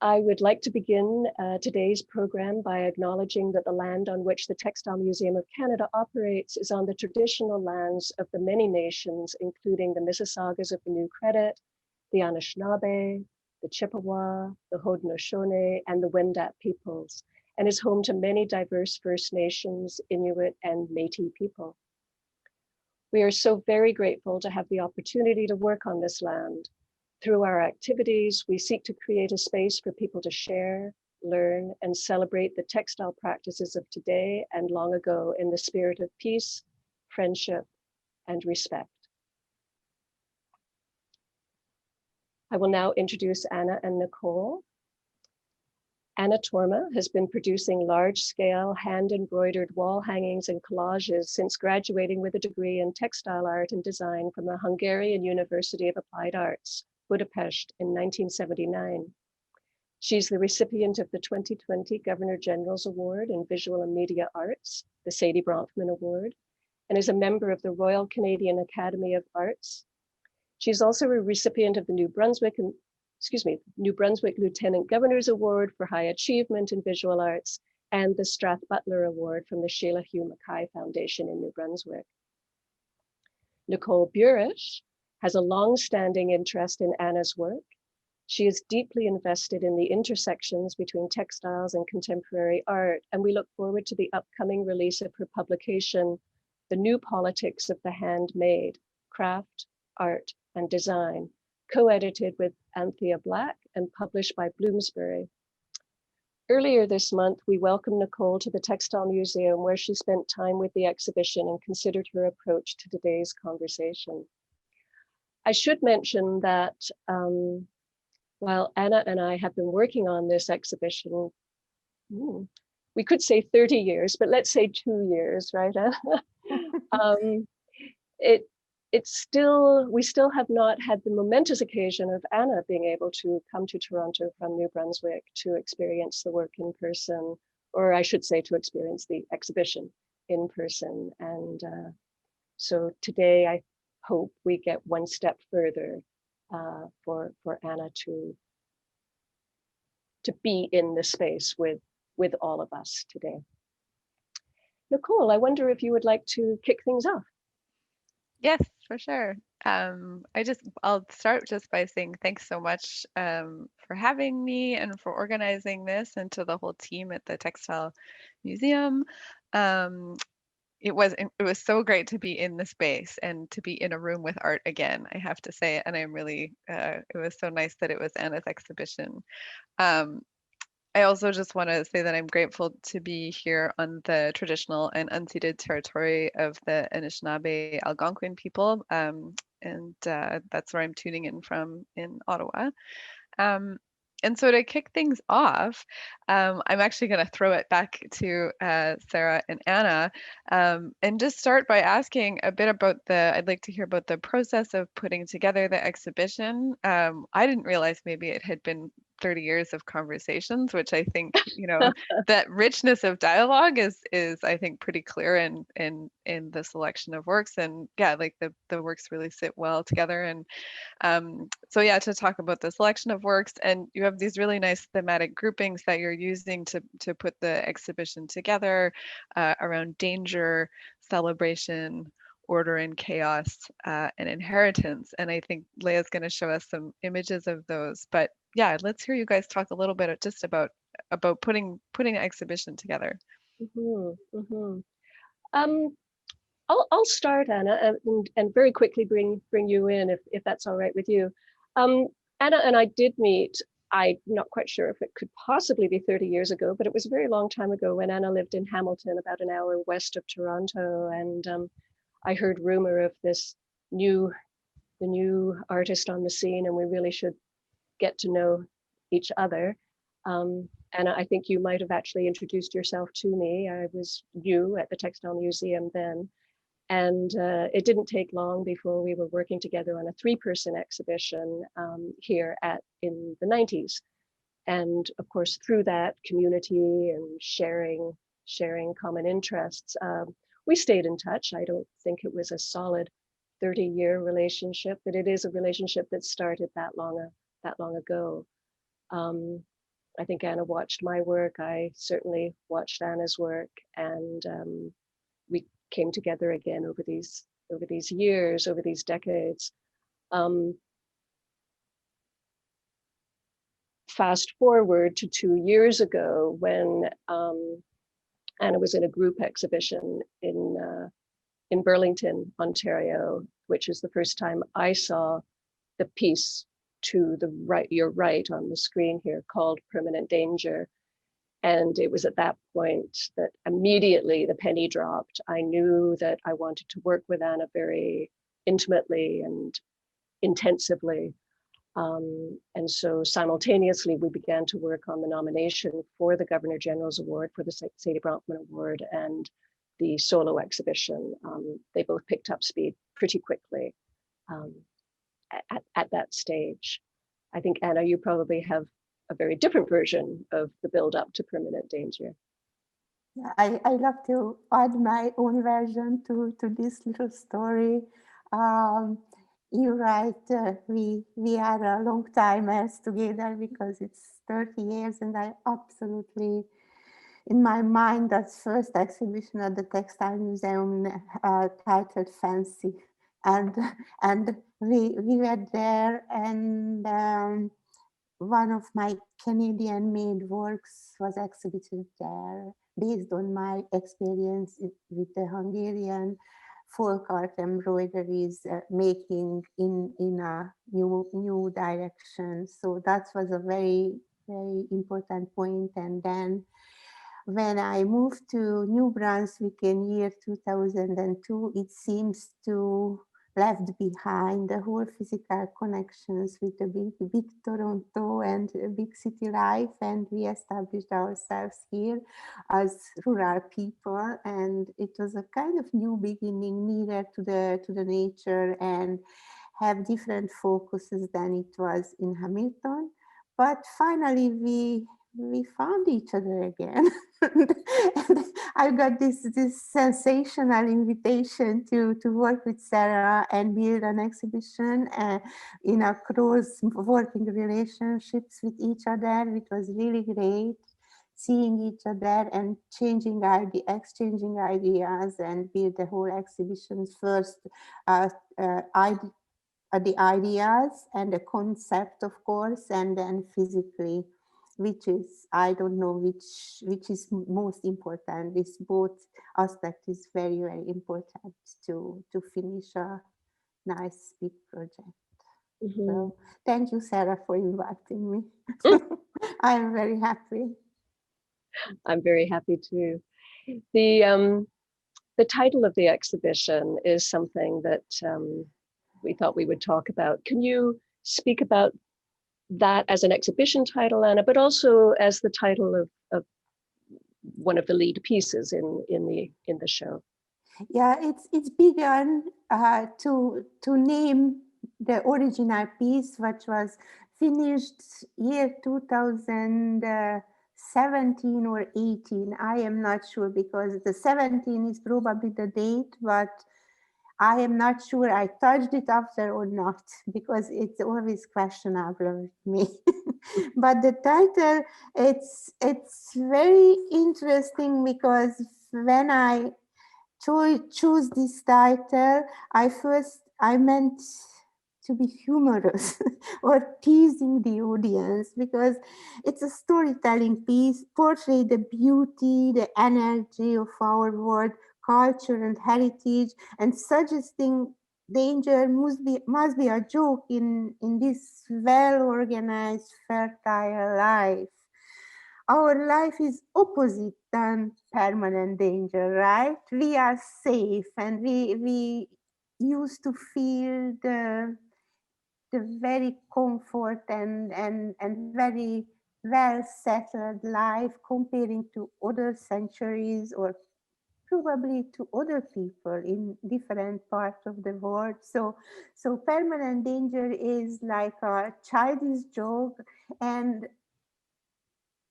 I would like to begin today's program by acknowledging that the land on which the Textile Museum of Canada operates is on the traditional lands of the many nations, including the Mississaugas of the New Credit, the Anishinaabe, the Chippewa, the Haudenosaunee, and the Wendat peoples, and is home to many diverse First Nations, Inuit, and Métis people. We are so very grateful to have the opportunity to work on this land. Through our activities, we seek to create a space for people to share, learn, and celebrate the textile practices of today and long ago in the spirit of peace, friendship, and respect. I will now introduce Anna and Nicole. Anna Torma has been producing large-scale hand-embroidered wall hangings and collages since graduating with a degree in Textile Art and Design from the Hungarian University of Applied Arts, Budapest, in 1979. She's the recipient of the 2020 Governor General's Award in Visual and Media Arts, the Saidye Bronfman Award, and is a member of the Royal Canadian Academy of Arts. She's also a recipient of the New Brunswick Lieutenant Governor's Award for High Achievement in Visual Arts and the Strathbutler Award from the Sheila Hugh Mackay Foundation in New Brunswick. Nicole Burisch has a long-standing interest in Anna's work. She is deeply invested in the intersections between textiles and contemporary art, and we look forward to the upcoming release of her publication, The New Politics of the Handmade, Craft, Art, and Design, co-edited with Anthea Black and published by Bloomsbury. Earlier this month, we welcomed Nicole to the Textile Museum, where she spent time with the exhibition and considered her approach to today's conversation. I should mention that while Anna and I have been working on this exhibition, we could say 30 years, but let's say 2 years, right, Anna? We still have not had the momentous occasion of Anna being able to come to Toronto from New Brunswick to experience the work in person, or I should say to experience the exhibition in person. And so today I hope we get one step further for Anna to be in the space with all of us today. Nicole, I wonder if you would like to kick things off. Yes, for sure. I'll start just by saying thanks so much for having me and for organizing this, and to the whole team at the Textile Museum. It was so great to be in the space and to be in a room with art again, I have to say. And I'm really, it was so nice that it was Anna's exhibition. I also just want to say that I'm grateful to be here on the traditional and unceded territory of the Anishinaabe Algonquin people, and that's where I'm tuning in from in Ottawa. And so to kick things off, I'm actually going to throw it back to Sarah and Anna, and just start by asking a bit about I'd like to hear about the process of putting together the exhibition. I didn't realize maybe it had been 30 years of conversations, which I think, that richness of dialogue is I think pretty clear in the selection of works. And yeah, like the works really sit well together. And so yeah, to talk about the selection of works, and you have these really nice thematic groupings that you're using to put the exhibition together around danger, celebration, order and chaos, and inheritance. And I think Leia's going to show us some images of those. But yeah, let's hear you guys talk a little bit just about putting an exhibition together. I'll start, Anna, and very quickly bring you in if that's all right with you. Anna and I did meet. I'm not quite sure if it could possibly be 30 years ago, but it was a very long time ago when Anna lived in Hamilton, about an hour west of Toronto, and I heard rumor of the new artist on the scene, and we really should get to know each other. Anna, I think you might have actually introduced yourself to me. I was new at the Textile Museum then. And it didn't take long before we were working together on a 3-person exhibition here in the 90s. And of course, through that community and sharing common interests, we stayed in touch. I don't think it was a solid 30-year relationship, but it is a relationship that started that long ago. I think Anna watched my work. I certainly watched Anna's work, and we came together again over these years, over these decades. Fast forward to 2 years ago when Anna was in a group exhibition in Burlington, Ontario, which is the first time I saw the piece to the right, you're right on the screen here, called Permanent Danger. And it was at that point that immediately the penny dropped. I knew that I wanted to work with Anna very intimately and intensively. And so simultaneously, we began to work on the nomination for the Governor General's Award, for the Saidye Bronfman Award, and the solo exhibition. They both picked up speed pretty quickly at that stage. I think, Anna, you probably have a very different version of the build up to Permanent Danger. Yeah, I love to add my own version to this little story. You're right, we are a long timers together because it's 30 years, and I absolutely, in my mind, that first exhibition at the Textile Museum titled Fancy. And we were there, and one of my Canadian made works was exhibited there based on my experience with the Hungarian folk art embroideries, making in a new direction. So that was a very, very important point. And then when I moved to New Brunswick in year 2002, it seems to left behind the whole physical connections with the big Toronto and big city life, and we established ourselves here as rural people, and it was a kind of new beginning, nearer to the nature, and have different focuses than it was in Hamilton. But finally we found each other again. And I got this sensational invitation to work with Sarah and build an exhibition in a close working relationships with each other, which was really great. Seeing each other and exchanging ideas, and build the whole exhibitions first. The ideas and the concept, of course, and then physically, which is, I don't know which is most important. This both aspect is very, very important to finish a nice big project. Mm-hmm. So thank you, Sarah, for inviting me. I'm very happy. I'm very happy too. The title of the exhibition is something that we thought we would talk about. Can you speak about that as an exhibition title, Anna, but also as the title of one of the lead pieces in the show? Yeah, it's begun to name the original piece, which was finished year 2017 or 18. I am not sure, because the 17 is probably the date, but I am not sure I touched it after or not, because it's always questionable with me. But the title, it's very interesting, because when I choose this title, I meant to be humorous or teasing the audience, because it's a storytelling piece, portray the beauty, the energy of our world, culture and heritage, and suggesting danger must be a joke in this well-organized, fertile life. Our life is opposite than permanent danger, right? We are safe, and we used to feel the very comfort and very well settled life, comparing to other centuries, or probably to other people in different parts of the world. So permanent danger is like a childish joke, and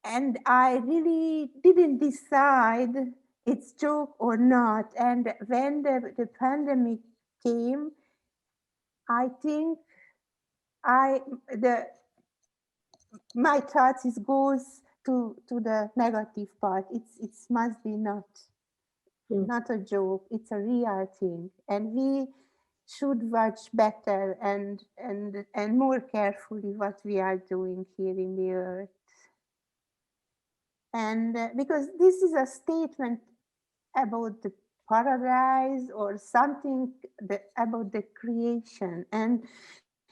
I really didn't decide it's joke or not. And when the pandemic came, I think the my thoughts is goes to the negative part. It must be not a joke. It's a real thing, and we should watch better and more carefully what we are doing here in the earth. And because this is a statement about the paradise or something about the creation. And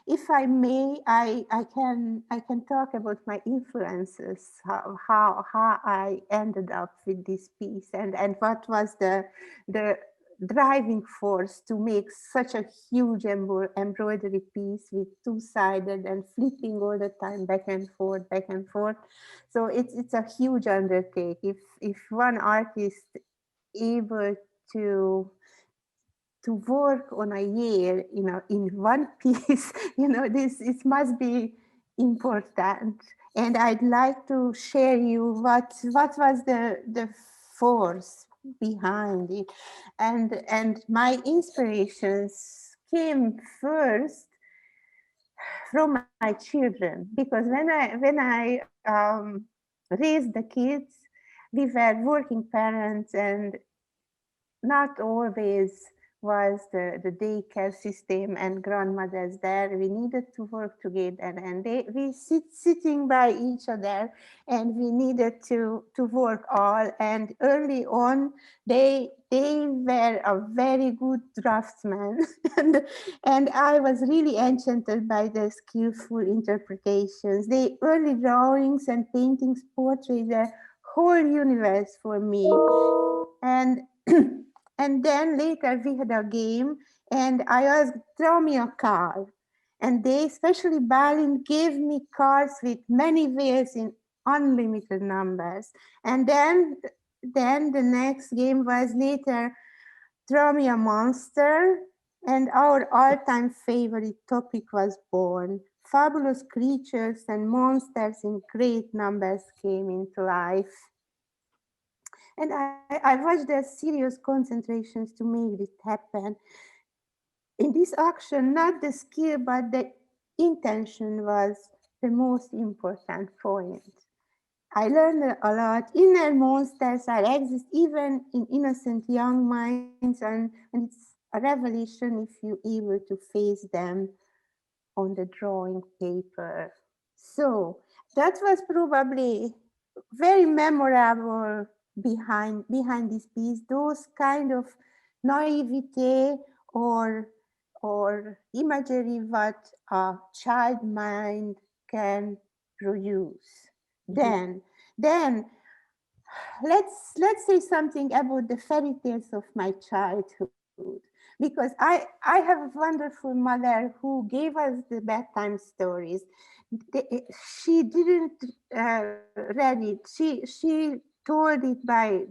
if I may, I can talk about my influences, how I ended up with this piece, and what was the driving force to make such a huge embroidery piece with two-sided and flipping all the time back and forth, back and forth. So it's a huge undertaking. If one artist able to work on a year, in one piece, this it must be important. And I'd like to share you what was the force behind it, and my inspirations came first from my children, because when I raised the kids, we were working parents, and not always was the daycare system and grandmothers there. We needed to work together, and we sitting by each other, and we needed to work all. And early on, they were a very good draftsman, and I was really enchanted by their skillful interpretations. The early drawings and paintings portray the whole universe for me. And and then later we had a game, and I asked, draw me a card. And they, especially Berlin, gave me cards with many wheels in unlimited numbers. And then the next game was later, draw me a monster. And our all-time favorite topic was born. Fabulous creatures and monsters in great numbers came into life. And I watched their serious concentrations to make it happen. In this action, not the skill, but the intention was the most important point. I learned a lot. Inner monsters are exist even in innocent young minds, and it's a revelation if you're able to face them on the drawing paper. So that was probably very memorable behind this piece, those kind of naivete or imagery what a child mind can produce. Then let's say something about the fairy tales of my childhood, because I have a wonderful mother who gave us the bedtime stories. She didn't read it. She told it by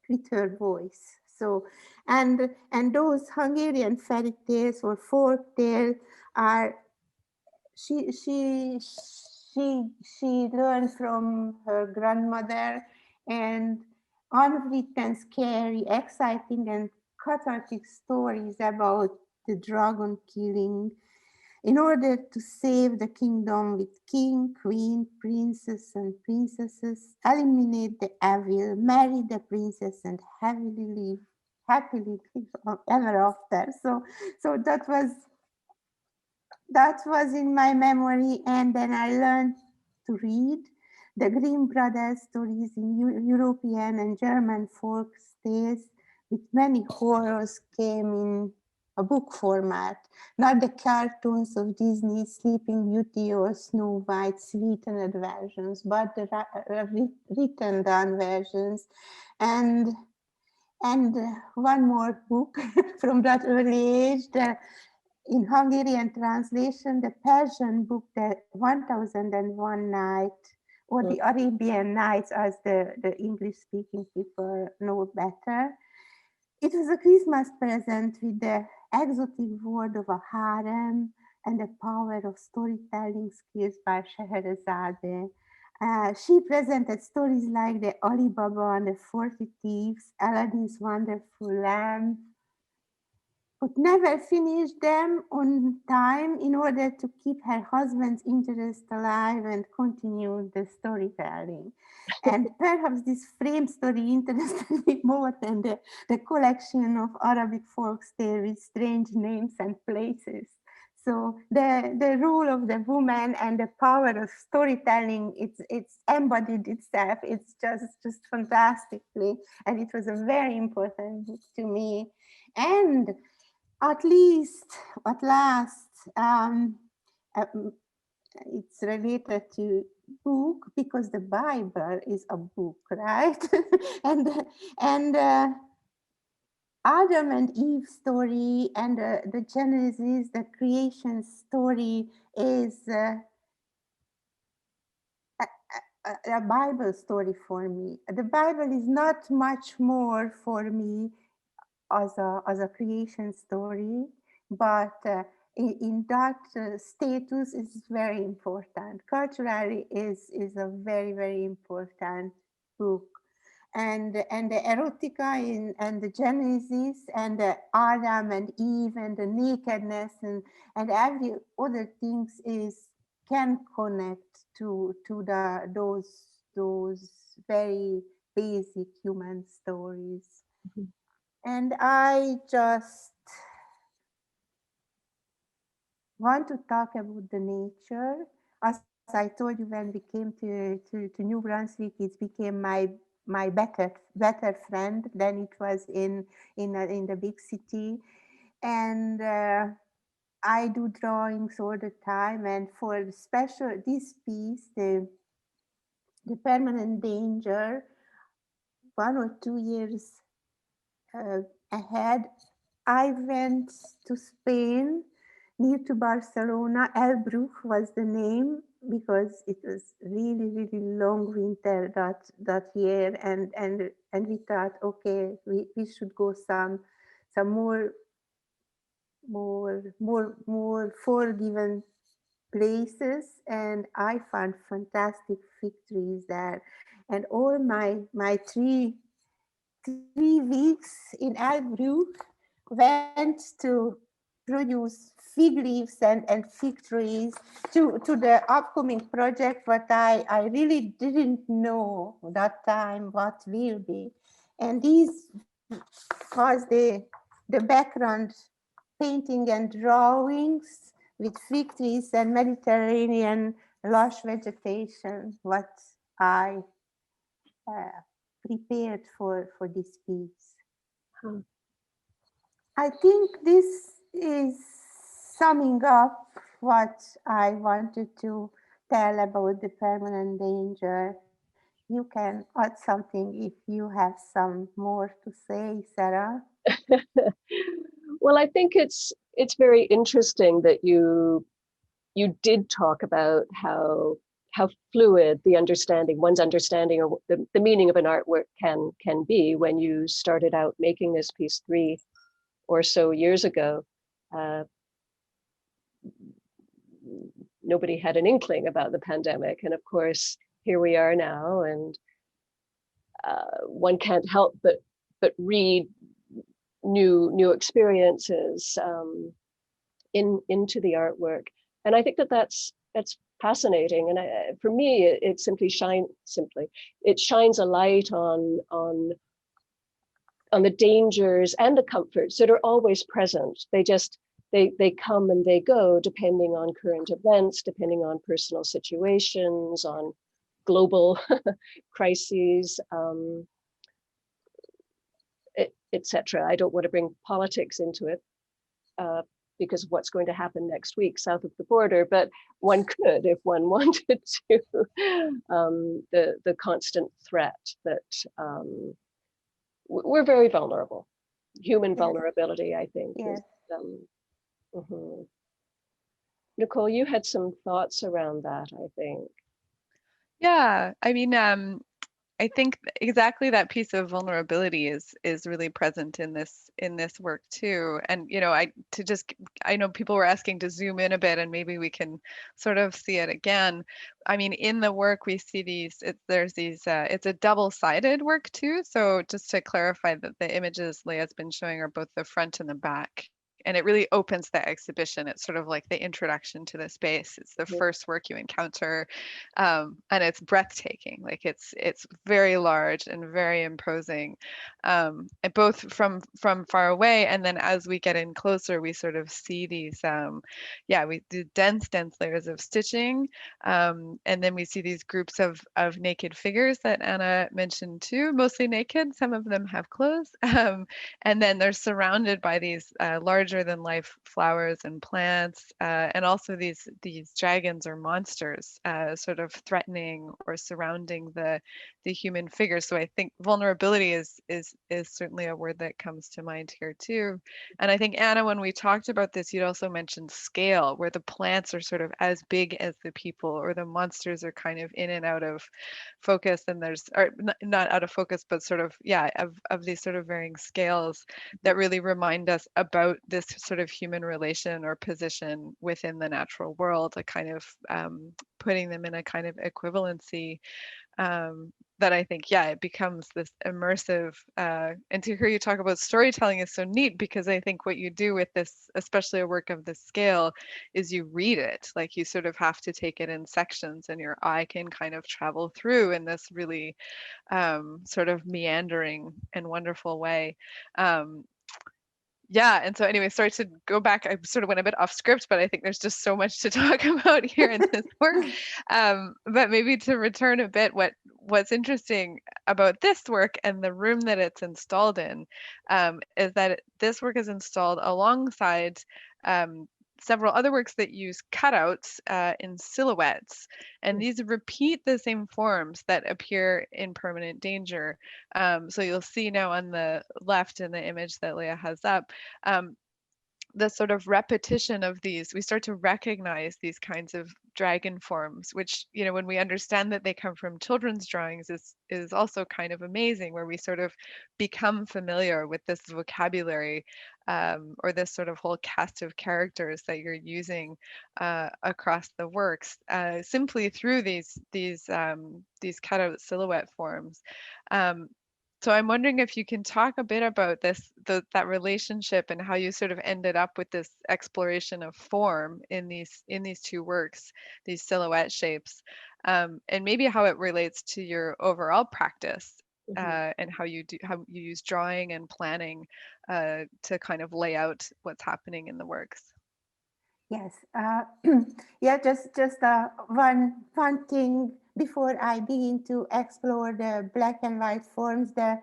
with her voice. So and those Hungarian fairy tales or folk tales are she learned from her grandmother, and unwritten, scary, exciting, and cathartic stories about the dragon killing in order to save the kingdom with king, queen, princess, and princesses, eliminate the evil, marry the princess, and happily live ever after. So that was in my memory. And then I learned to read the Grimm brothers stories in European and German folk tales, with many horrors came in a book format, not the cartoons of Disney, Sleeping Beauty or Snow White sweetened versions, but the written down versions. And one more book from that early age, in Hungarian translation, the Persian book, the 1001 Night, or the Arabian Nights, as the English-speaking people know better. It was a Christmas present with the exotic world of a harem and the power of storytelling skills by Scheherazade. She presented stories like the Alibaba and the 40 Thieves, Aladdin's Wonderful Lamp, could never finish them on time in order to keep her husband's interest alive and continue the storytelling. And perhaps this frame story interested me more than the collection of Arabic folk tales with strange names and places. So the role of the woman and the power of storytelling, it's embodied itself. It's just fantastically, and it was a very important book to me. And at last, it's related to book because the Bible is a book, right? and and Adam and Eve story and the Genesis, the creation story is a Bible story for me. The Bible is not much more for me as a creation story, but in that status is very important. Culturally is a very, very important book. And the erotica and the Genesis and the Adam and Eve and the nakedness and every other things can connect to those very basic human stories. Mhm. And I just want to talk about the nature. As I told you, when we came to New Brunswick, it became my better friend than it was in the big city. And I do drawings all the time. And for this piece, the permanent danger, 1 or 2 years ahead, I went to Spain, near to Barcelona. Elbruch was the name because it was really, really long winter that year, and we thought, okay, we should go some more forgiven places, and I found fantastic fig trees there, and all my 3 weeks in Elbruch went to produce fig leaves and fig trees to the upcoming project, but I really didn't know that time what will be. And this was the background painting and drawings with fig trees and Mediterranean lush vegetation, what I uh, prepared for this piece. Huh. I think this is summing up what I wanted to tell about the permanent danger. You can add something if you have some more to say, Sarah. Well, I think it's very interesting that you did talk about how fluid one's understanding or the meaning of an artwork can be when you started out making this piece 3 or so years ago. Uh, Nobody had an inkling about the pandemic, and of course here we are now, and one can't help but read new experiences into the artwork. And I think that's fascinating. And for me, it shines a light on the dangers and the comforts that are always present. They come and they go depending on current events, depending on personal situations, on global crises, etc. I don't want to bring politics into it, because of what's going to happen next week south of the border, but one could if one wanted to. The constant threat that we're very vulnerable. Human Yes. vulnerability, I think. Yes. Mhm. Nicole, you had some thoughts around that, I think. Yeah, I mean, I think exactly that piece of vulnerability is really present in this work too. And I know people were asking to zoom in a bit, and maybe we can sort of see it again. I mean, in the work we see it's a double-sided work too. So just to clarify that the images Leah's been showing are both the front and the back. and it really opens the exhibition. It's sort of like the introduction to the space. It's the first work you encounter, and it's breathtaking. Like it's very large and very imposing, and both from far away, and then as we get in closer, we sort of see these, we do dense layers of stitching, and then we see these groups of naked figures that Anna mentioned too, mostly naked. Some of them have clothes, and then they're surrounded by these larger than life flowers and plants, and also these dragons or monsters, sort of threatening or surrounding the human figure. So I think vulnerability is certainly a word that comes to mind here too. And I think, Anna, when we talked about this, you'd also mentioned scale, where the plants are sort of as big as the people, or the monsters are kind of in and out of focus, and there's, or not out of focus, but sort of, of these sort of varying scales that really remind us about this sort of human relation or position within the natural world, a kind of putting them in a kind of equivalency, that I think, it becomes this immersive, and to hear you talk about storytelling is so neat, because I think what you do with this, especially a work of this scale, is you read it. Like, you sort of have to take it in sections, and your eye can kind of travel through in this really sort of meandering and wonderful way. And so anyway, sorry to go back. I sort of went a bit off script, but I think there's just so much to talk about here in this work. But maybe to return a bit, what's interesting about this work and the room that it's installed in, is that this work is installed alongside several other works that use cutouts in silhouettes, and these repeat the same forms that appear in Permanent Danger. So you'll see now on the left in the image that Leah has up, the sort of repetition of these, we start to recognize these kinds of dragon forms, which, when we understand that they come from children's drawings, is also kind of amazing, where we sort of become familiar with this vocabulary, or this sort of whole cast of characters that you're using across the works, simply through these cutout silhouette forms. So I'm wondering if you can talk a bit about that relationship, and how you sort of ended up with this exploration of form in these two works, these silhouette shapes, and maybe how it relates to your overall practice, and how you use drawing and planning to kind of lay out what's happening in the works. Yes, just one thing before I begin to explore the black and white forms. The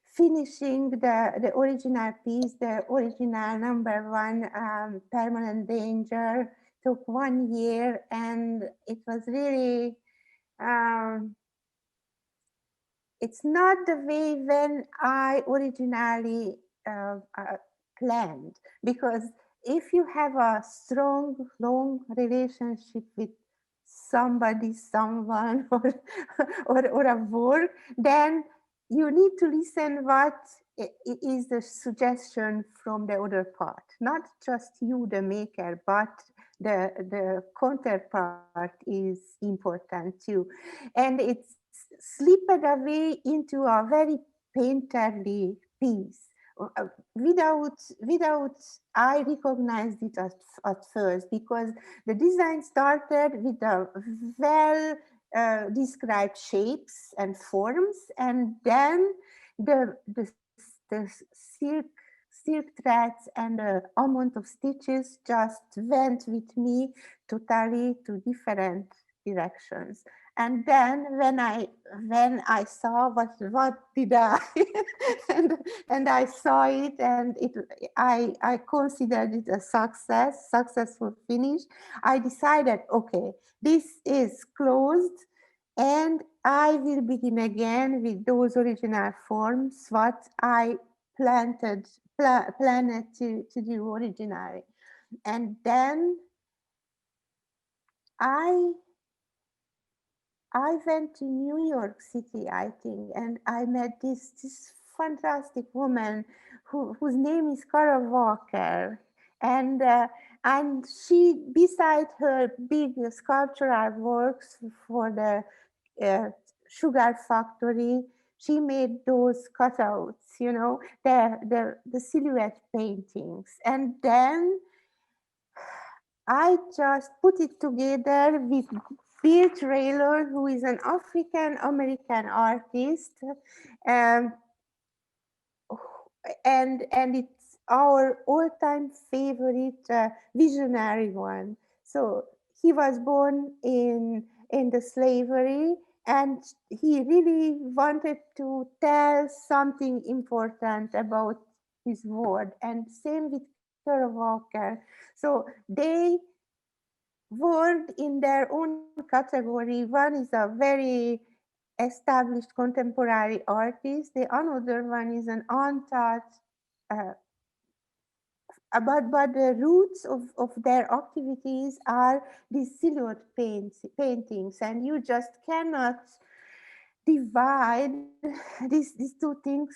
finishing the original piece, the original #1 Permanent Danger, took 1 year, and it was really it's not the way when I originally planned, because if you have a strong, long relationship with somebody, someone, or a work, then you need to listen what is the suggestion from the other part. Not just you, the maker, but the counterpart is important too. And it's slipped away into a very painterly piece. Without I recognized it at first, because the design started with a well described shapes and forms, and then the silk threads and the amount of stitches just went with me totally to different directions. And then when I saw what did I and I saw it, and I considered it a successful finish. I decided, okay, this is closed, and I will begin again with those original forms what I planned to do originally. And then I went to New York City, I think, and I met this fantastic woman whose name is Cara Walker, and she, beside her big sculptural works for the sugar factory, she made those cutouts, you know, the silhouette paintings. And then I just put it together with Bill Traylor, who is an African-American artist. Um, and it's our all-time favorite visionary one. So he was born in the slavery, and he really wanted to tell something important about his world. And same with Kara Walker. So they worked in their own category. One is a very established contemporary artist. The another one is an untaught, uh, but the roots of their activities are these silhouette paintings, and you just cannot divide these two things.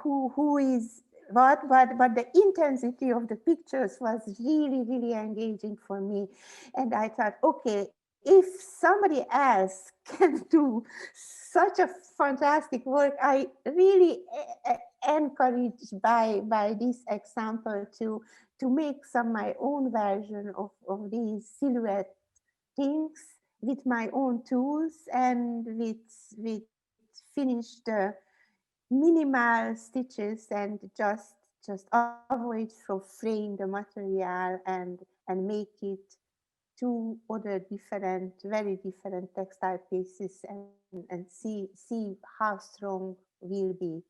Who is what, but the intensity of the pictures was really engaging for me. And I thought, okay, if somebody else can do such a fantastic work, I really encouraged by this example to make some my own version of these silhouette things with my own tools, and with finished minimal stitches, and just avoid from fraying the material, and make it two other different, very different textile pieces, and see how strong will be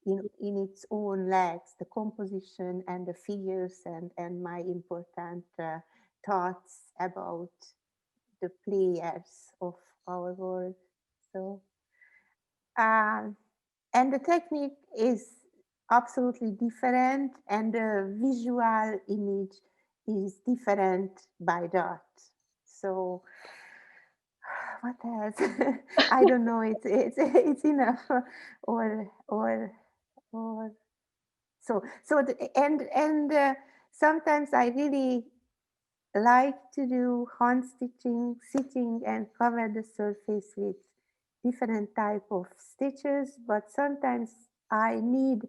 in its own legs, the composition and the figures, and my important thoughts about the players of our world. So and the technique is absolutely different, and the visual image is different by that. So what else? I don't know. It's enough, or sometimes I really like to do hand stitching, sitting and cover the surface with different type of stitches, but sometimes I need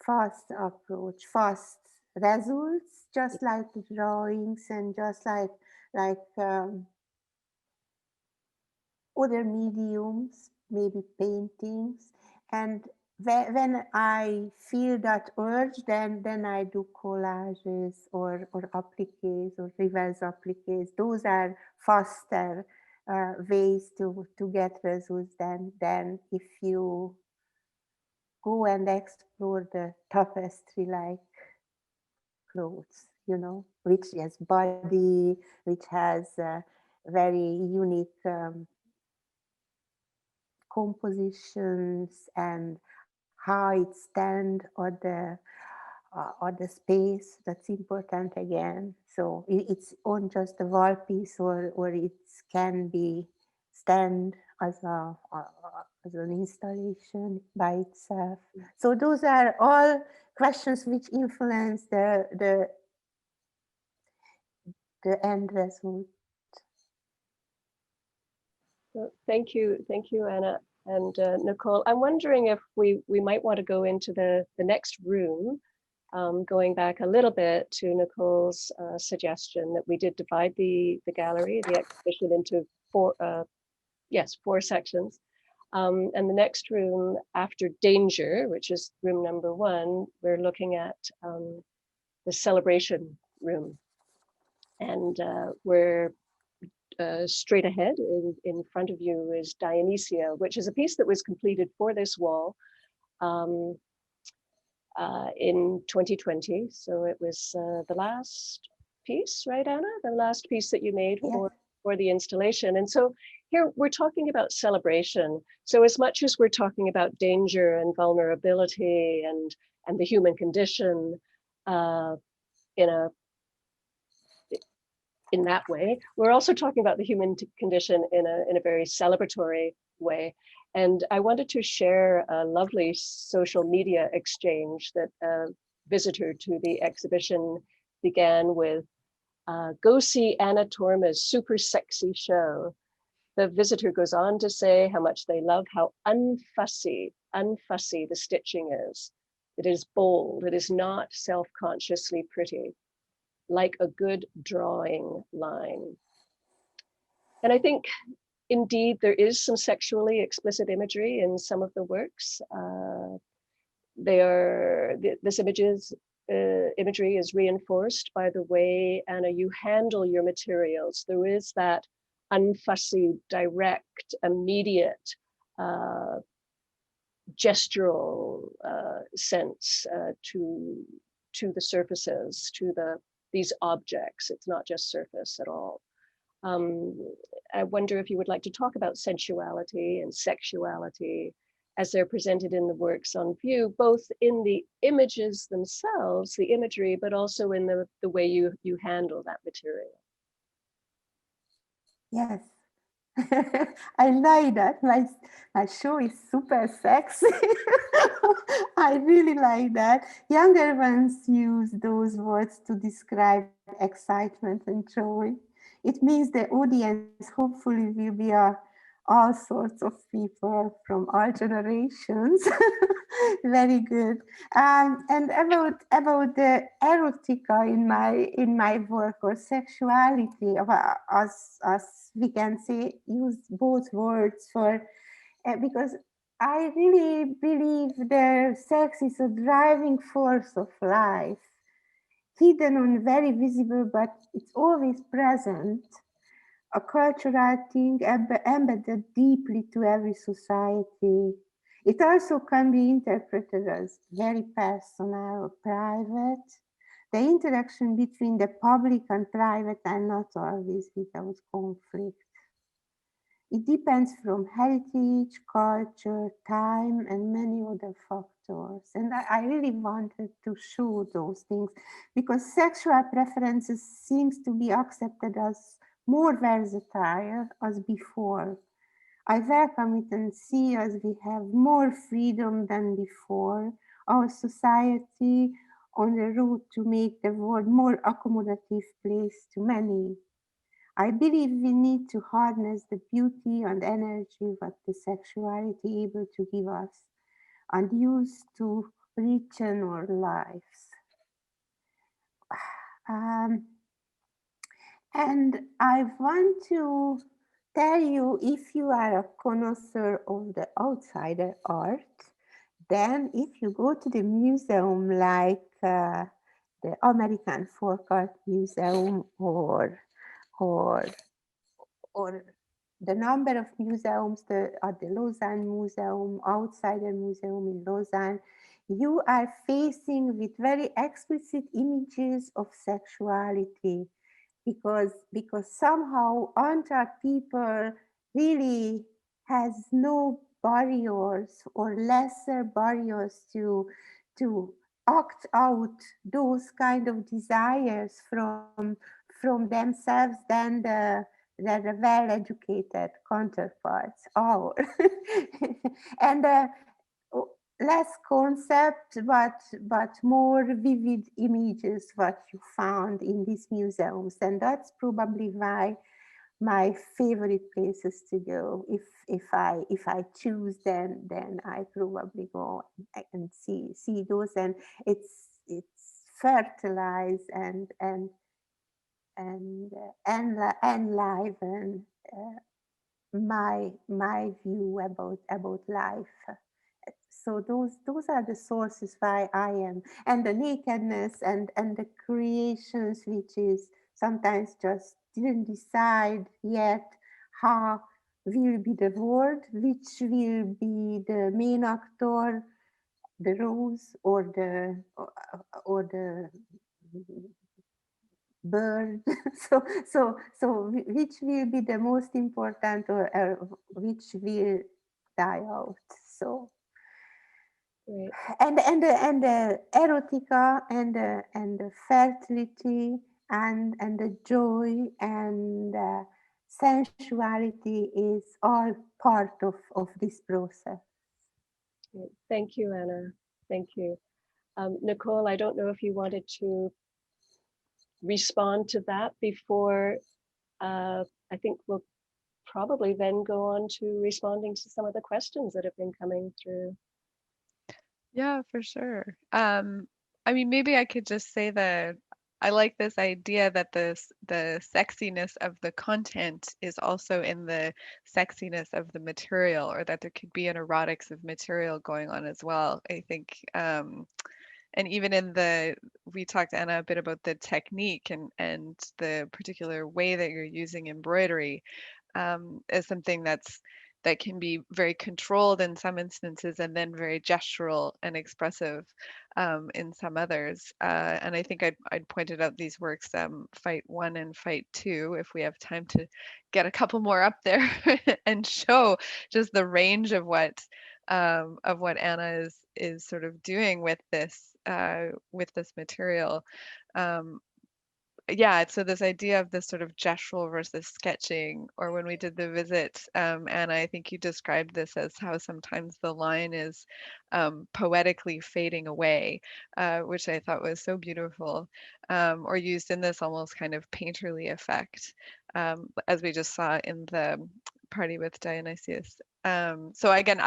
fast approach, fast results, just like the drawings, and just like other mediums, maybe paintings. And when I feel that urge, then I do collages or appliques or reverse appliques. Those are faster ways to get results than if you go and explore the tapestry like clothes, you know, which has body, which has very unique compositions, and how it stands on the space. That's important again. So it's on just a wall piece, or it can be stand as an installation by itself. So those are all questions which influence the end result. Well, thank you, Anna and Nicole. I'm wondering if we might want to go into the next room, going back a little bit to Nicole's suggestion that we did divide the gallery, the exhibition, into four sections. And the next room after Danger, which is room number 1, we're looking at the celebration room. And we're straight ahead in front of you is Dionysia, which is a piece that was completed for this wall in 2020. So it was the last piece, right, Anna? The last piece that you made for the installation. And so here we're talking about celebration. So as much as we're talking about danger and vulnerability and the human condition in that way, we're also talking about the human condition in a very celebratory way. And I wanted to share a lovely social media exchange that a visitor to the exhibition began with, "Go see Anna Torma's super sexy show. the visitor goes on to say how much they love how unfussy the stitching is. It is bold, it is not self-consciously pretty, like a good drawing line. And I think indeed there is some sexually explicit imagery in some of the works. This imagery is reinforced by the way, Anna, you handle your materials. There is that unfussy, direct, immediate, gestural sense to the surfaces, to these objects. It's not just surface at all. I wonder if you would like to talk about sensuality and sexuality as they're presented in the works on view, both in the images themselves, the imagery, but also in the way you handle that material. Yes. I like that. My show is super sexy. I really like that. Younger ones use those words to describe excitement and joy. It means the audience hopefully will be all sorts of people from all generations. Very good. And about the erotica in my work, or sexuality, as we can say, use both words for because I really believe the sex is a driving force of life, hidden and very visible, but it's always present. A cultural thing embedded deeply to every society. It also can be interpreted as very personal or private. The interaction between the public and private are not always without conflict. It depends from heritage, culture, time, and many other factors. And I really wanted to show those things because sexual preferences seems to be accepted as more versatile as before. I welcome it and see as we have more freedom than before. Our society on the road to make the world more accommodative place to many. I believe we need to harness the beauty and energy that the sexuality able to give us and use to richen our lives. And I want to tell you, if you are a connoisseur of the outsider art, then if you go to the museum like the American Folk Art Museum or the number of museums at the Lausanne Museum, outsider museum in Lausanne, you are facing with very explicit images of sexuality because somehow Antra people really has no barriers or lesser barriers to act out those kind of desires from themselves than the well-educated counterparts are. And less concept, but more vivid images what you found in these museums. And that's probably why my favorite places to go. If I choose, then I probably go and see those, and it's fertilize and enliven my view about life. So those are the sources why I am, and the nakedness and the creations, which is sometimes just didn't decide yet how will be the word, which will be the main actor, the rose or the bird. So which will be the most important, or which will die out. So Right. and the erotica and the fertility and the joy and sensuality is all part of this process. Thank you, Anna. Thank you. Nicole, I don't know if you wanted to respond to that before I think we'll probably then go on to responding to some of the questions that have been coming through. Yeah, for sure. I mean, maybe I could just say that I like this idea that the sexiness of the content is also in the sexiness of the material, or that there could be an erotics of material going on as well. I think, and even in we talked, Anna, a bit about the technique and the particular way that you're using embroidery as something that can be very controlled in some instances and then very gestural and expressive in some others. And I think I'd pointed out these works, Fight 1 and Fight 2, if we have time to get a couple more up there and show just the range of what Anna is sort of doing with this material. Yeah, so this idea of this sort of gestural versus sketching, or when we did the visit, Anna, I think you described this as how sometimes the line is poetically fading away, which I thought was so beautiful, or used in this almost kind of painterly effect, as we just saw in the party with Dionysius. So again,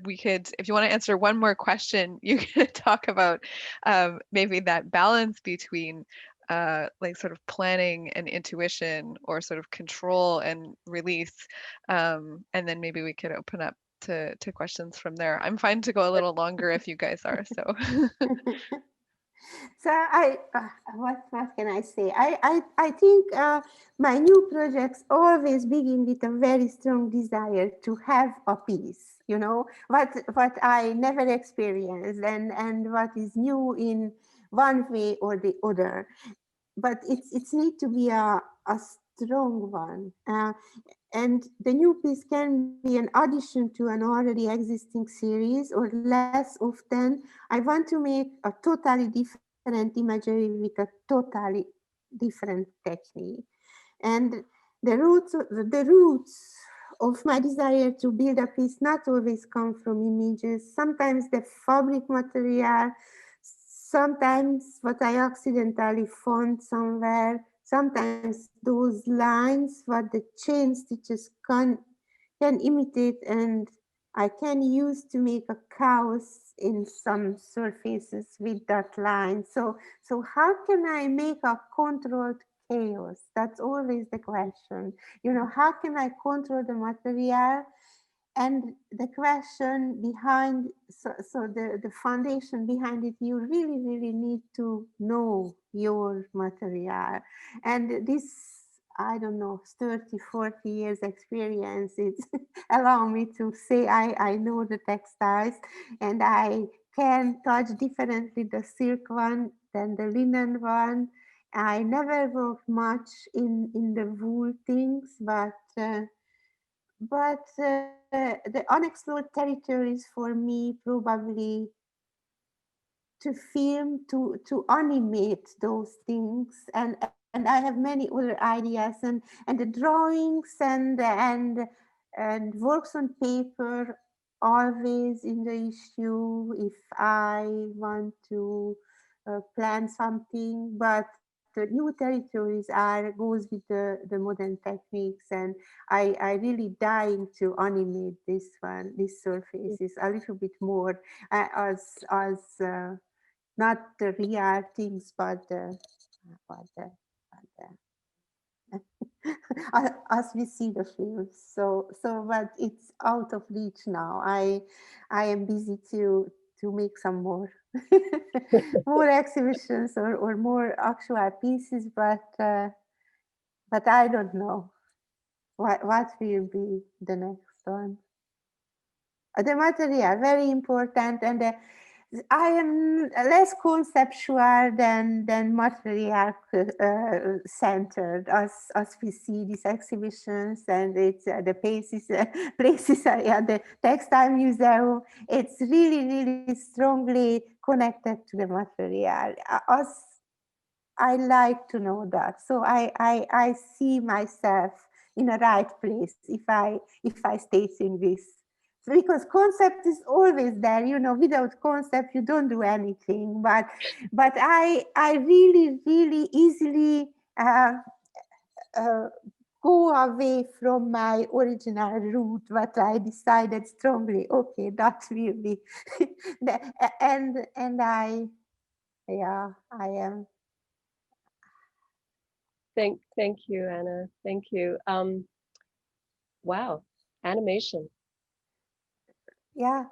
we could, if you want to answer one more question, you could talk about maybe that balance between like sort of planning and intuition, or sort of control and release. And then maybe we could open up to questions from there. I'm fine to go a little longer if you guys are, so. So what can I say? I think my new projects always begin with a very strong desire to have a piece, you know, what I never experienced and what is new in one way or the other. But it's need to be a strong one. And the new piece can be an addition to an already existing series, or less often, I want to make a totally different imagery with a totally different technique. And the roots of my desire to build a piece not always come from images. Sometimes the fabric material, sometimes what I accidentally found somewhere, sometimes those lines what the chain stitches can imitate, and I can use to make a chaos in some surfaces with that line. So how can I make a controlled chaos? That's always the question. You know, how can I control the material? And the question behind, so the foundation behind it, you really, really need to know your material. And this, I don't know, 30, 40 years experience, it's allow me to say I know the textiles, and I can touch differently the silk one than the linen one. I never worked much in the wool things, but the unexplored territories for me probably to film, to animate those things, and I have many other ideas, and the drawings and works on paper always in the issue if I want to plan something, but the new territories goes with the modern techniques, and I really dying to animate this one, this surface is a little bit more as not the real things, but as we see the films. So but it's out of reach now. I am busy to make some more more exhibitions or more actual pieces, but I don't know what will be the next one. The material, very important, and I am less conceptual than material centered as we see these exhibitions, and it's the places at the Textile Museum. It's really, really strongly connected to the material. As I like to know that, so I see myself in a right place if I stay in this. Because concept is always there, you know, without concept you don't do anything, but I really, really easily go away from my original route, but I decided strongly, okay, that will be, and I, yeah, I am. Thank you, Anna. Thank you. Wow, animation. Yeah.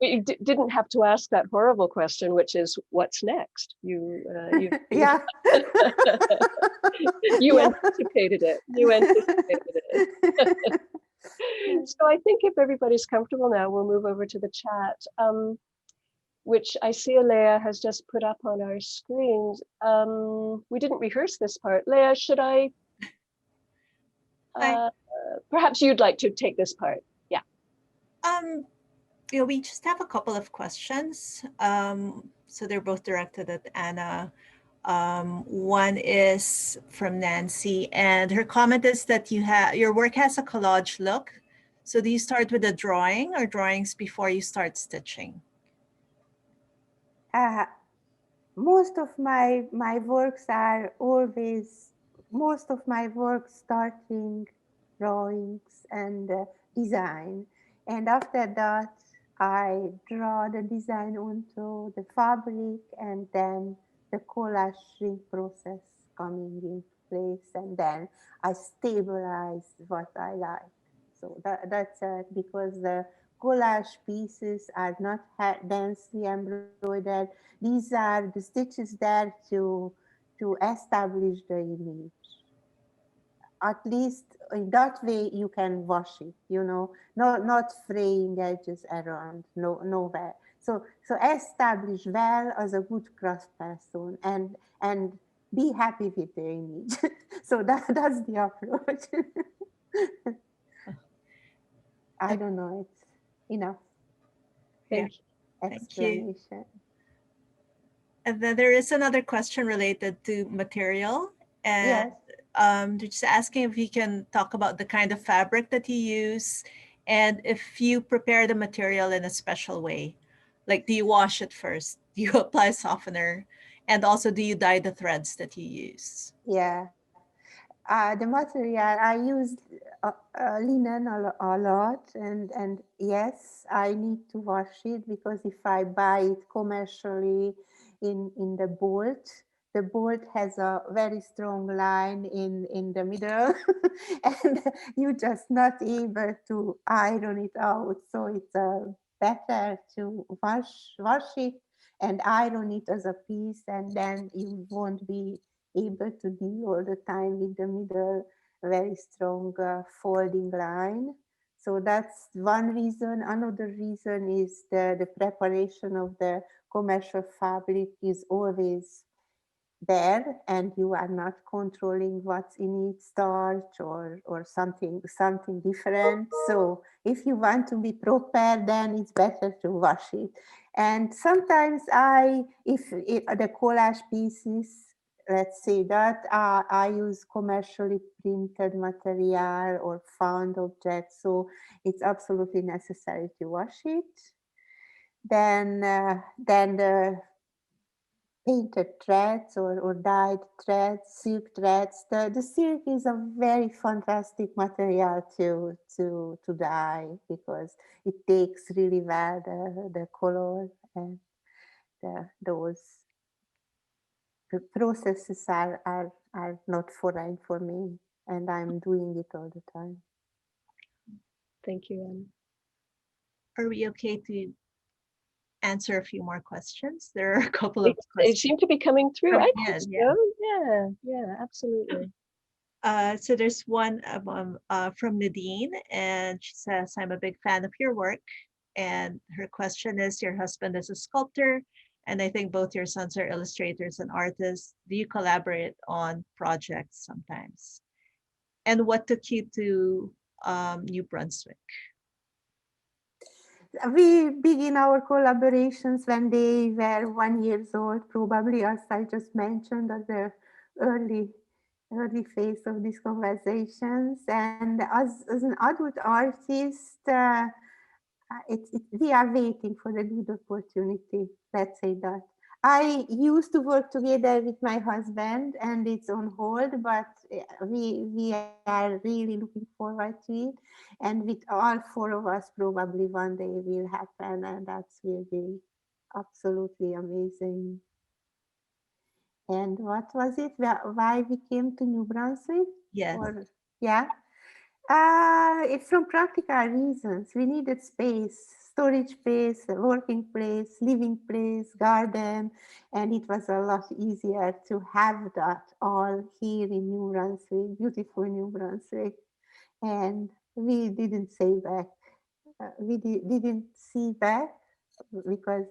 We didn't have to ask that horrible question, which is, what's next? Yeah. You Yeah. anticipated it. You anticipated it. So I think if everybody's comfortable now, we'll move over to the chat, which I see Leah has just put up on our screens. We didn't rehearse this part. Leah, should I? Perhaps you'd like to take this part. Yeah. We just have a couple of questions. So they're both directed at Anna. One is from Nancy, and her comment is that your work has a collage look. So do you start with a drawing or drawings before you start stitching? Most of my works are always, most of my work starting drawings and design. And after that, I draw the design onto the fabric, and then the collage process coming into place, and then I stabilize what I like. So that's it, because the collage pieces are not densely embroidered. These are the stitches there to establish the image. At least in that way you can wash it, not fraying edges around, nowhere. So establish well as a good craft person, and be happy with the image. So that's the approach. I don't know, it's enough. Thank you. Explanation. And then there is another question related to material, and they're just asking if you can talk about the kind of fabric that you use, and if you prepare the material in a special way. Like, do you wash it first? Do you apply softener? And also, do you dye the threads that you use? Yeah. The material, I use linen a lot, and yes, I need to wash it, because if I buy it commercially in the bolt has a very strong line in the middle, and you're just not able to iron it out. So it's better to wash it and iron it as a piece, and then you won't be able to deal all the time with the middle very strong folding line. So that's one reason. Another reason is the preparation of the commercial fabric is always there, and you are not controlling what's in it, starch or something different. So if you want to be proper, then it's better to wash it. And sometimes if the collage pieces, let's say that I use commercially printed material or found objects, so it's absolutely necessary to wash it. Then the painted threads or dyed threads, silk threads. The silk is a very fantastic material to dye, because it takes really well the color, and those the processes are not foreign for me, and I'm doing it all the time. Thank you, Anna. Are we okay to answer a few more questions? There are a couple of questions. They seem to be coming through. I think so. Yeah. Yeah, absolutely. So there's one from Nadine, and she says, I'm a big fan of your work. And her question is, your husband is a sculptor, and I think both your sons are illustrators and artists. Do you collaborate on projects sometimes? And what took you to New Brunswick? We begin our collaborations when they were 1 year old, probably, as I just mentioned, at the early phase of these conversations. And as an adult artist, we are waiting for a good opportunity, let's say that. I used to work together with my husband, and it's on hold, but we are really looking forward to it. And with all four of us, probably one day will happen, and that will be absolutely amazing. And what was it? Why we came to New Brunswick? Yes. Or yeah, it's from practical reasons. We needed space, storage space, a working place, living place, garden, and it was a lot easier to have that all here in New Brunswick, beautiful New Brunswick. And we didn't say back. Didn't see back because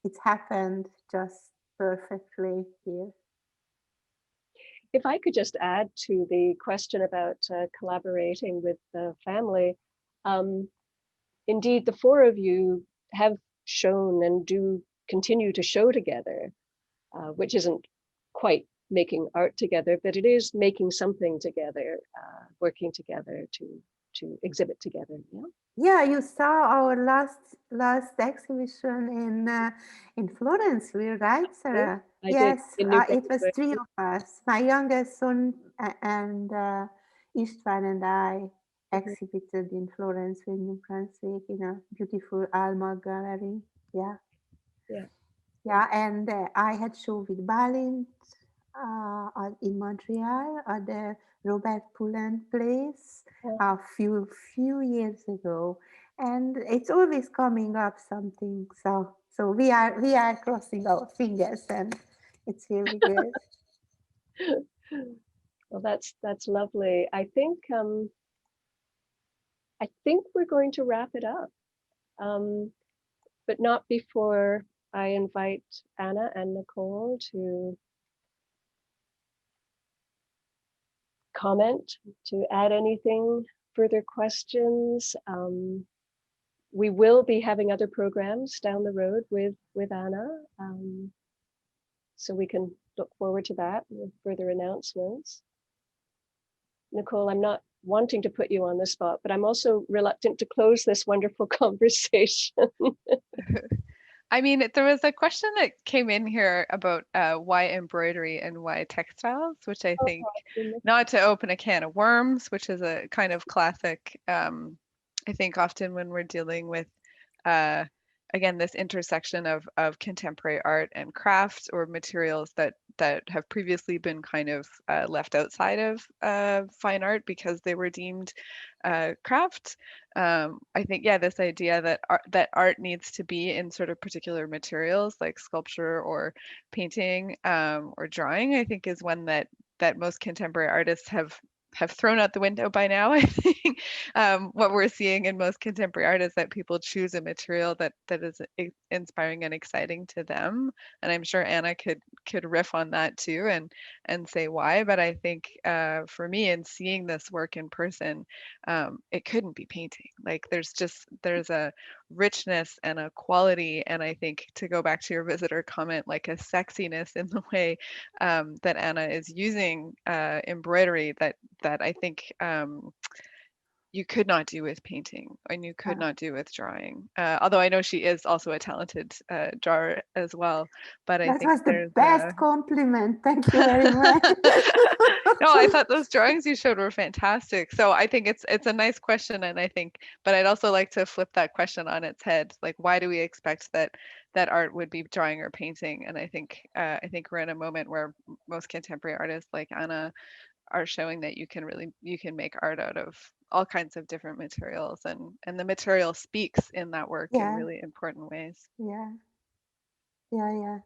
it's happened just perfectly here. If I could just add to the question about collaborating with the family, indeed, the four of you have shown and do continue to show together, which isn't quite making art together, but it is making something together, working together to exhibit together. Yeah. Yeah, you saw our last exhibition in Florence, right, Sarah? I Yes, did in New it was Brunswick. three of us. My youngest son and Istvan and I exhibited in Florence with New Brunswick in a beautiful Alma gallery. Yeah. Yeah. Yeah, and I had show with Balint in Montreal at the Robert Poulin place a few years ago, and it's always coming up something. So we are crossing our fingers, and it's really good. Well, that's lovely. I think we're going to wrap it up, but not before I invite Anna and Nicole to comment, to add anything, further questions. We will be having other programs down the road with Anna, so we can look forward to that with further announcements. Nicole, I'm not wanting to put you on the spot, but I'm also reluctant to close this wonderful conversation. I mean, there was a question that came in here about why embroidery and why textiles, which I think, not to open a can of worms, which is a kind of classic, I think often when we're dealing with, again, this intersection of contemporary art and craft or materials that have previously been kind of left outside of fine art because they were deemed craft. I think, yeah, this idea that art needs to be in sort of particular materials like sculpture or painting or drawing, I think is one that most contemporary artists have thrown out the window by now. I think what we're seeing in most contemporary art is that people choose a material that is inspiring and exciting to them. And I'm sure Anna could riff on that too and say why. But I think for me, in seeing this work in person, it couldn't be painting. Like there's a richness and a quality, and I think, to go back to your visitor comment, like a sexiness in the way that Anna is using embroidery that I think you could not do with painting and you could not do with drawing. Although I know she is also a talented drawer as well. But I think that was the best compliment. Thank you very much. No, I thought those drawings you showed were fantastic. So I think it's a nice question, and I think, but I'd also like to flip that question on its head. Like, why do we expect that art would be drawing or painting? And I think we're in a moment where most contemporary artists like Anna are showing that you can make art out of all kinds of different materials, and the material speaks in that work in really important ways. Yeah. Right.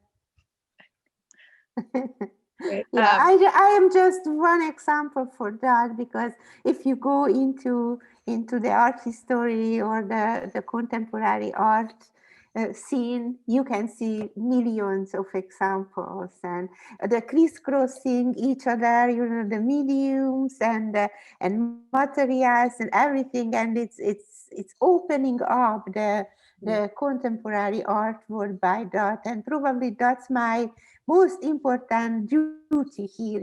Yeah, I am just one example for that, because if you go into the art history or the contemporary art scene, you can see millions of examples, and the crisscrossing each other, the mediums and materials and everything, and it's opening up the contemporary art world by that, and probably that's my most important duty here,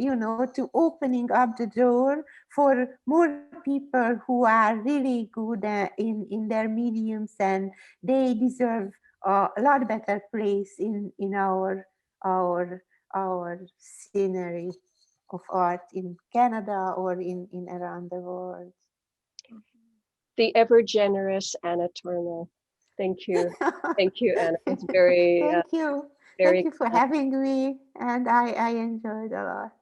to opening up the door for more people who are really good in their mediums, and they deserve a lot better place in our scenery of art in Canada or in around the world. The ever generous Anna Torma. Thank you. Thank you, Anna. It's very, Thank you. very Thank you for having me, and I enjoyed a lot.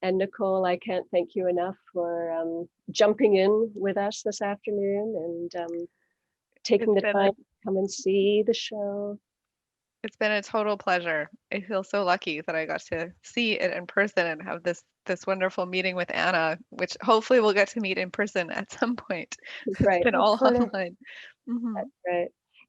And Nicole, I can't thank you enough for jumping in with us this afternoon and taking the time to come and see the show. It's been a total pleasure. I feel so lucky that I got to see it in person and have this wonderful meeting with Anna, which hopefully we'll get to meet in person at some point. Right. It's been all online. That's right.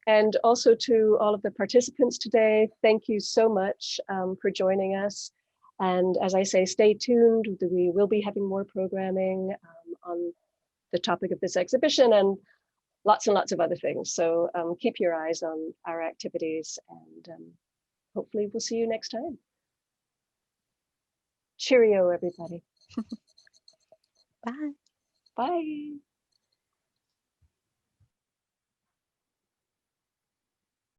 And also to all of the participants today, thank you so much for joining us. And as I say, stay tuned. We will be having more programming on the topic of this exhibition and lots of other things. So keep your eyes on our activities and hopefully we'll see you next time. Cheerio, everybody. Bye. Bye.